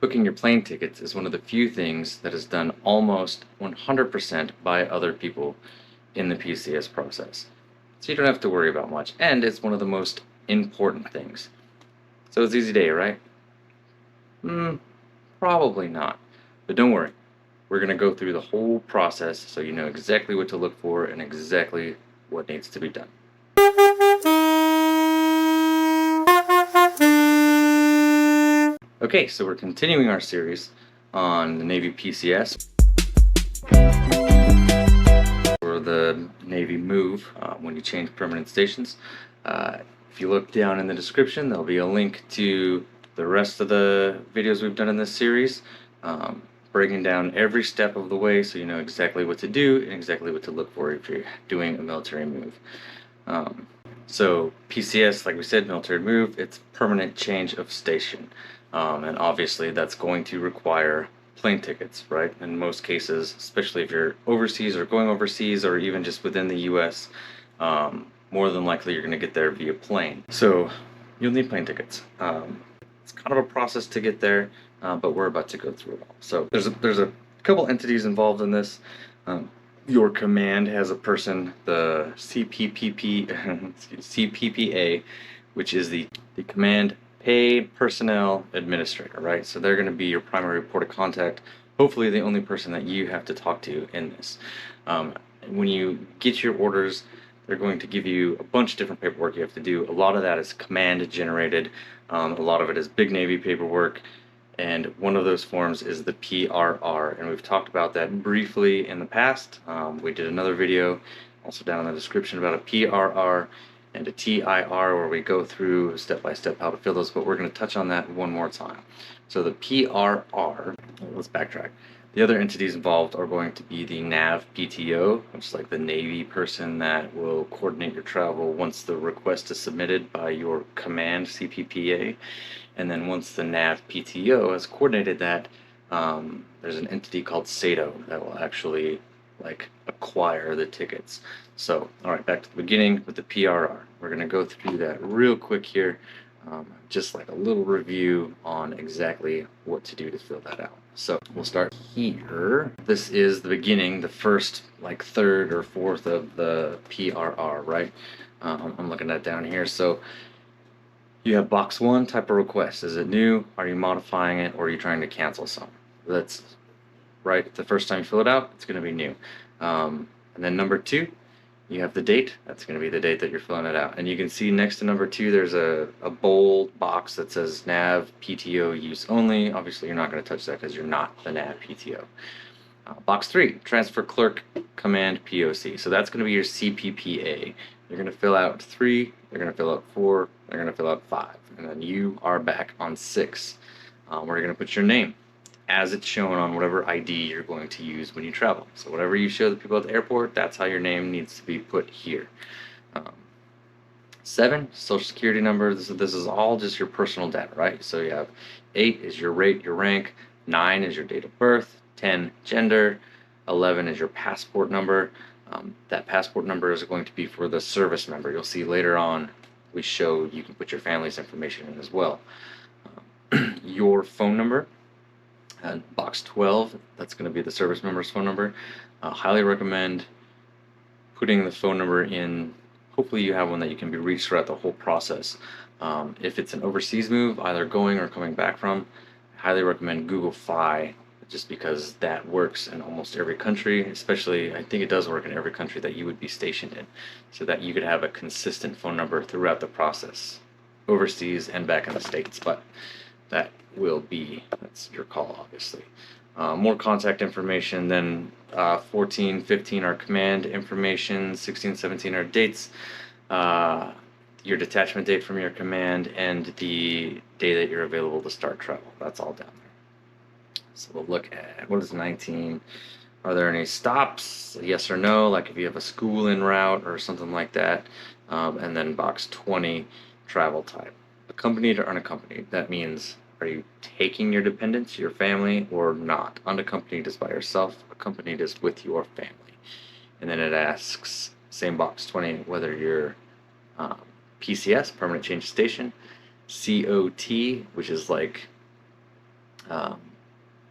Booking your plane tickets is one of the few things that is done almost 100% by other people in the PCS process. So you don't have to worry about much, and it's one of the most important things. So it's easy day, right? Probably not. But don't worry. We're going to go through the whole process so you know exactly what to look for and exactly what needs to be done. Okay, so we're continuing our series on the Navy PCS, or the Navy move when you change permanent stations. If you look down in the description, there'll be a link to the rest of the videos we've done in this series, breaking down every step of the way so you know exactly what to do and exactly what to look for if you're doing a military move. So PCS, like we said, military move, it's permanent change of station. And obviously that's going to require plane tickets, right? In most cases, especially if you're overseas or going overseas or even just within the US, more than likely you're going to get there via plane. So you'll need plane tickets. It's kind of a process to get there, but we're about to go through it all. So there's a couple entities involved in this. Your command has a person, the CPPA, which is the Command Paid Personnel Administrator, right? So they're going to be your primary point of contact, hopefully the only person that you have to talk to in this. When you get your orders, they're going to give you a bunch of different paperwork you have to do. A lot of that is command generated. A lot of it is big Navy paperwork. And one of those forms is the PRR, and we've talked about that briefly in the past. We did another video, also down in the description, about a PRR and a TIR, where we go through step by step how to fill those, but we're going to touch on that one more time. So the PRR, let's backtrack. The other entities involved are going to be the NAV PTO, which is like the Navy person that will coordinate your travel once the request is submitted by your command CPPA. And then once the NAV PTO has coordinated that, there's an entity called SATO that will actually acquire the tickets. So, all right, back to the beginning with the PRR. We're going to go through that real quick here, just like a little review on exactly what to do to fill that out. So we'll start here. This is the beginning, the first third or fourth of the PRR, right? I'm looking at down here. So you have box 1, type of request. Is it new? Are you modifying it? Or are you trying to cancel some? That's right. The first time you fill it out, it's going to be new. And then number 2, you have the date. That's going to be the date that you're filling it out. And you can see next to number 2, there's a bold box that says NAV PTO use only. Obviously, you're not going to touch that because you're not the NAV PTO. Box 3, transfer clerk command POC. So that's going to be your CPPA. You're going to fill out 3, they're going to fill out 4, they're going to fill out 5. And then you are back on 6, where you're going to put your name as it's shown on whatever ID you're going to use when you travel. So whatever you show the people at the airport, that's how your name needs to be put here. 7, social security number. This is all just your personal data, right? So you have 8 is your rate, your rank, 9 is your date of birth, 10 gender, 11 is your passport number. That passport number is going to be for the service member. You'll see later on we show you can put your family's information in as well. Your phone number. Box 12, that's going to be the service member's phone number. Highly recommend putting the phone number in. Hopefully you have one that you can be reached throughout the whole process. If it's an overseas move, either going or coming back from, I highly recommend Google Fi, just because that works in almost every country, especially I think it does work in every country that you would be stationed in, so that you could have a consistent phone number throughout the process, overseas and back in the States. But that's your call, obviously. More contact information, then 14, 15 are command information, 16, 17 are dates, your detachment date from your command, and the day that you're available to start travel. That's all down there. So we'll look at, what is 19? Are there any stops? Yes or no, like if you have a school en route or something like that. And then box 20, travel type. Accompanied or unaccompanied. That means, are you taking your dependents, your family, or not? Unaccompanied is by yourself, accompanied is with your family. And then it asks, same box 20, whether you're PCS, permanent change of station, COT, which is like Um,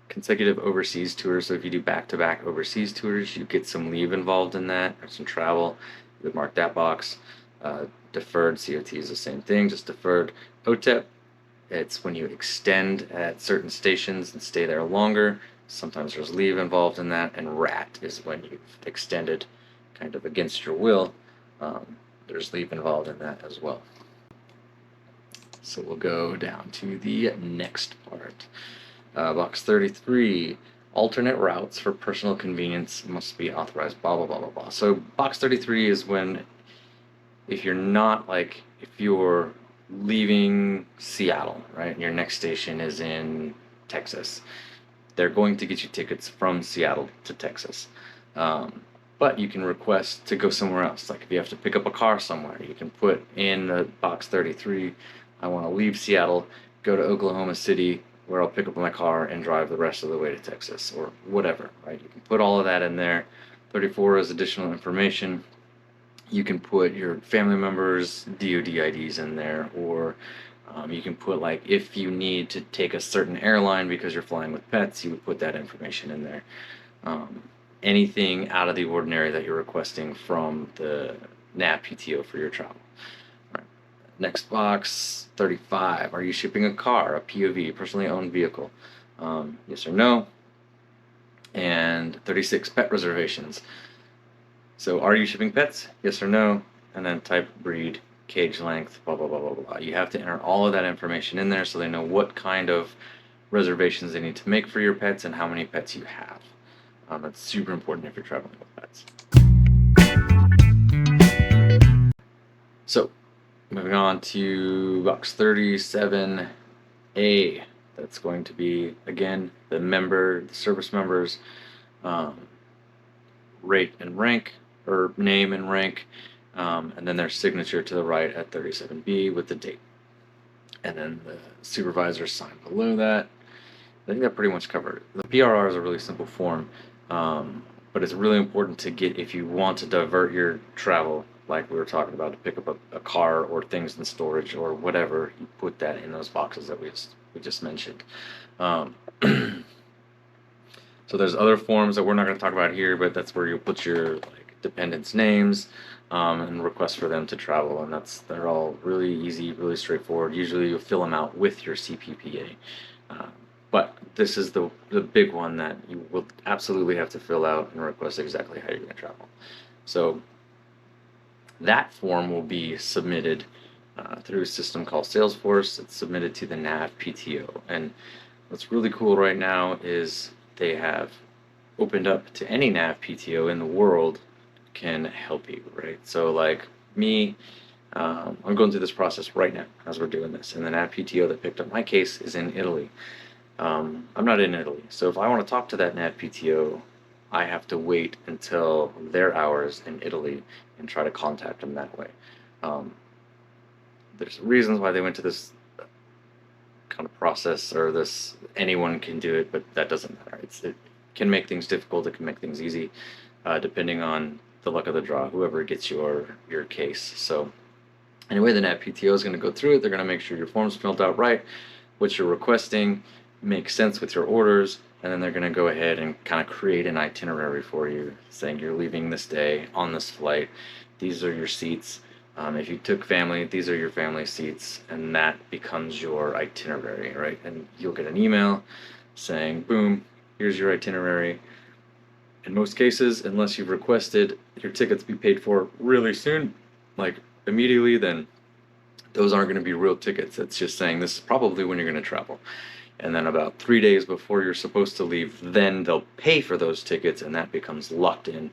Consecutive overseas tours. So if you do back-to-back overseas tours, you get some leave involved in that, or some travel. You would mark that box. Deferred COT is the same thing, just deferred. OTEP, it's when you extend at certain stations and stay there longer. Sometimes there's leave involved in that. And RAT is when you've extended kind of against your will. There's leave involved in that as well. So we'll go down to the next part. Box 33, alternate routes for personal convenience must be authorized, blah, blah, blah, blah, blah. So box 33 is when, if you're leaving Seattle, right, and your next station is in Texas, they're going to get you tickets from Seattle to Texas. But you can request to go somewhere else. Like if you have to pick up a car somewhere, you can put in the box 33, I want to leave Seattle, go to Oklahoma City, where I'll pick up my car and drive the rest of the way to Texas, or whatever, right? You can put all of that in there. 34 is additional information. You can put your family members' DoD IDs in there, or you can put, like, if you need to take a certain airline because you're flying with pets, you would put that information in there. Anything out of the ordinary that you're requesting from the NAV PTO for your travel. Right. Next box, 35. Are you shipping a car, a POV, personally owned vehicle? Yes or no? And 36, pet reservations. So are you shipping pets? Yes or no? And then type, breed, cage length, blah, blah, blah, blah, blah. You have to enter all of that information in there so they know what kind of reservations they need to make for your pets and how many pets you have. That's super important if you're traveling with pets. So, moving on to box 37A. That's going to be, again, the service members, rate and rank, or name and rank, and then their signature to the right at 37B with the date. And then the supervisor sign below that. I think that pretty much covered it. The PRR is a really simple form, but it's really important to get if you want to divert your travel, like we were talking about, to pick up a car or things in storage or whatever, you put that in those boxes that we just mentioned. So there's other forms that we're not going to talk about here, but that's where you put your dependents' names and request for them to travel, and they're all really easy, really straightforward. Usually you'll fill them out with your CPPA. But this is the big one that you will absolutely have to fill out and request exactly how you're going to travel. So that form will be submitted through a system called Salesforce. It's submitted to the NAV PTO. And what's really cool right now is they have opened up to any NAV PTO in the world can help you, right? So like me, I'm going through this process right now as we're doing this. And the NAV PTO that picked up my case is in Italy. I'm not in Italy, so if I want to talk to that NAV PTO, I have to wait until their hours in Italy and try to contact them that way. There's reasons why they went to this kind of process, or this anyone can do it, but that doesn't matter. It can make things difficult, it can make things easy, depending on the luck of the draw, whoever gets your case. So anyway, the NAV PTO is going to go through it. They're going to make sure your form's filled out right, what you're requesting makes sense with your orders, and then they're going to go ahead and kind of create an itinerary for you, saying you're leaving this day on this flight, these are your seats. If you took family, these are your family seats, and that becomes your itinerary, right? And you'll get an email saying, boom, here's your itinerary. In most cases, unless you've requested your tickets be paid for really soon, like immediately, then those aren't going to be real tickets. It's just saying this is probably when you're going to travel. And then about 3 days before you're supposed to leave, then they'll pay for those tickets, and that becomes locked in.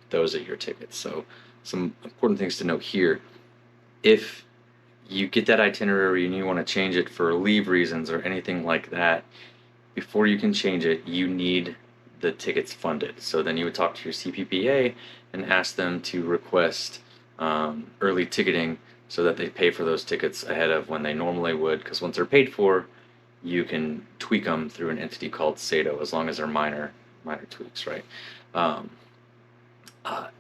Those are your tickets. So some important things to note here. If you get that itinerary and you want to change it for leave reasons or anything like that, before you can change it, you need the tickets funded. So then you would talk to your CPPA and ask them to request early ticketing so that they pay for those tickets ahead of when they normally would, because once they're paid for, you can tweak them through an entity called SATO, as long as they're minor tweaks, right?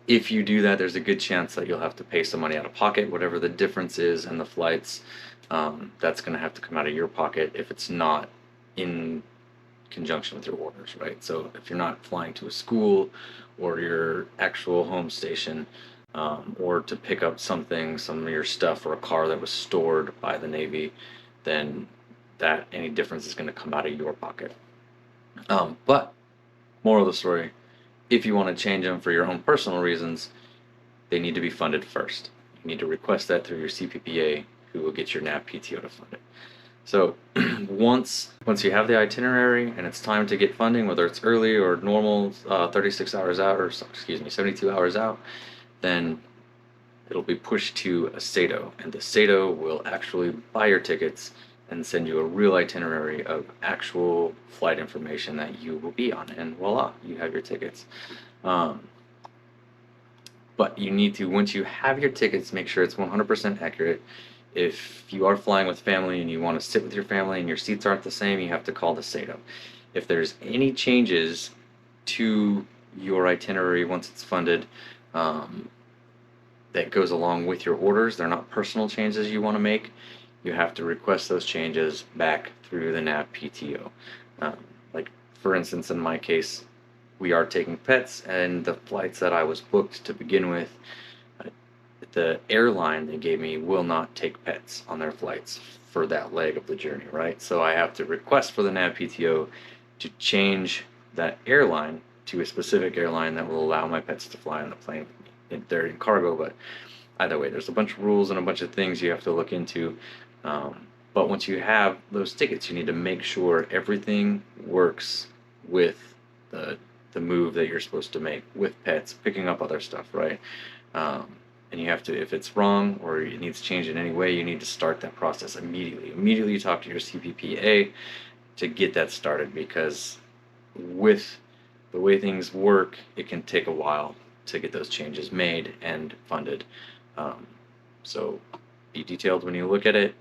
If you do that, there's a good chance that you'll have to pay some money out of pocket, whatever the difference is in the flights. That's going to have to come out of your pocket if it's not in conjunction with your orders, right? So if you're not flying to a school or your actual home station, or to pick up something, some of your stuff, or a car that was stored by the Navy, then that any difference is going to come out of your pocket. But moral of the story, if you want to change them for your own personal reasons, they need to be funded first. You need to request that through your CPPA, who will get your NAV PTO to fund it. So once you have the itinerary and it's time to get funding, whether it's early or normal, 36 hours out, or 72 hours out, then it'll be pushed to a SATO, and the SATO will actually buy your tickets and send you a real itinerary of actual flight information that you will be on, and voila, you have your tickets. But you need to, once you have your tickets, make sure it's 100% accurate. If you are flying with family and you want to sit with your family and your seats aren't the same, you have to call the SATO. If there's any changes to your itinerary once it's funded, that goes along with your orders, they're not personal changes you want to make, you have to request those changes back through the NAV PTO. Like for instance, in my case, we are taking pets, and the flights that I was booked to begin with, the airline they gave me will not take pets on their flights for that leg of the journey, right? So I have to request for the NAV PTO to change that airline to a specific airline that will allow my pets to fly on the plane with me. They're in cargo, but either way, there's a bunch of rules and a bunch of things you have to look into. But once you have those tickets, you need to make sure everything works with the move that you're supposed to make with pets, picking up other stuff, right? And you have to, if it's wrong or it needs changed in any way, you need to start that process immediately. Immediately talk to your CPPA to get that started, because with the way things work, it can take a while to get those changes made and funded. So be detailed when you look at it,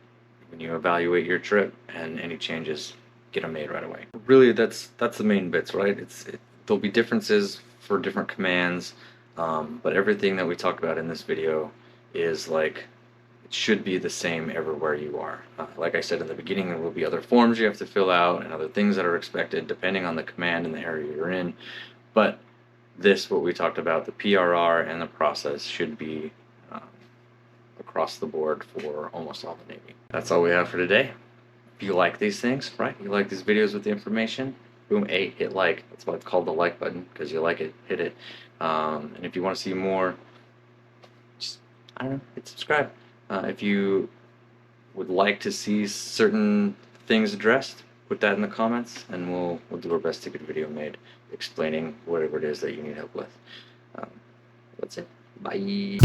when you evaluate your trip, and any changes, get them made right away. Really, that's the main bits, right? There'll be differences for different commands, but everything that we talked about in this video is like, it should be the same everywhere you are. Like I said in the beginning, there will be other forms you have to fill out and other things that are expected depending on the command and the area you're in. But this, what we talked about, the PRR and the process, should be across the board for almost all the Navy. That's all we have for today. If you like these things, right? You like these videos with the information, boom, hit like. That's why it's called the like button, because you like it, hit it. And if you want to see more, just, I don't know, hit subscribe. If you would like to see certain things addressed, put that in the comments, and we'll do our best to get a video made explaining whatever it is that you need help with. That's it. Bye.